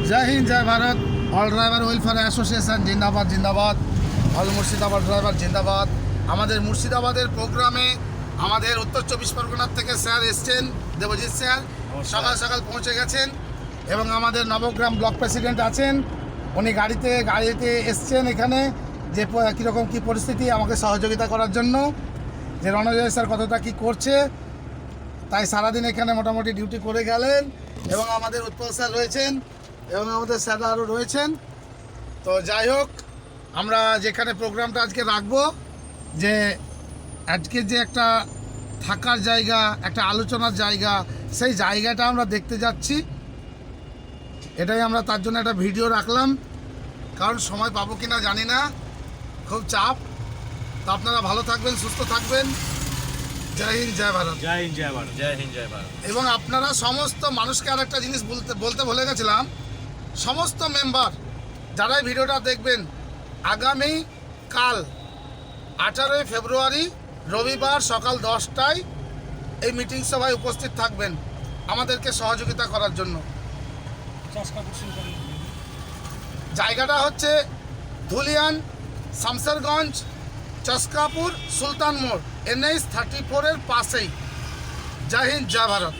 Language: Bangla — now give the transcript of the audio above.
जय हिंद जय Bharat. All driver welfare association জিন্দাবাদ জিন্দাবাদ। অল মুর্শিদাবাদ ড্রাইভার জিন্দাবাদ। আমাদের মুর্শিদাবাদের প্রোগ্রামে আমাদের উত্তর 24 পরগনার থেকে স্যার এসছেন, দেবজিৎ স্যার সকাল সকাল পৌঁছে গেছেন এবং আমাদের নবগ্রাম ব্লক প্রেসিডেন্ট আছেন, উনি গাড়িতে এসছেন এখানে যে কীরকম কী পরিস্থিতি আমাকে সহযোগিতা করার জন্য, যে রণজয় স্যার কতটা কী করছে, তাই সারাদিন এখানে মোটামুটি ডিউটি করে গেলেন। এবং আমাদের উৎপল স্যার রয়েছেন এবং আমাদের স্যাররা আরও রয়েছেন। তো যাই হোক, আমরা যেখানে প্রোগ্রামটা আজকে রাখবো, যে আজকে যে একটা থাকার জায়গা, একটা আলোচনার জায়গা, সেই জায়গাটা আমরা দেখতে যাচ্ছি। এটাই আমরা তার জন্য একটা ভিডিও রাখলাম, কারণ সময় পাবো কি না জানি না, খুব চাপ। তো আপনারা ভালো থাকবেন, সুস্থ থাকবেন। জয় হিন্দ জয় ভারত। জয় হিন্দ জয় ভারত। জয় হিন্দ জয় ভারত। এবং আপনারা সমস্ত মানুষকে আর একটা জিনিস বলতে ভুলে গেছিলাম, সমস্ত মেম্বার যারাই ভিডিওটা দেখবেন, আগামী কাল 18 ফেব্রুয়ারি রবিবার সকাল 10টায় এই মিটিং সভায় উপস্থিত থাকবেন আমাদেরকে সহযোগিতা করার জন্য। জায়গাটা হচ্ছে ধুলিয়ান, শামসেরগঞ্জ, চস্কাপুর, সুলতান মোড়, NH 34-এর পাশেই। জয় হিন্দ জয় ভারত।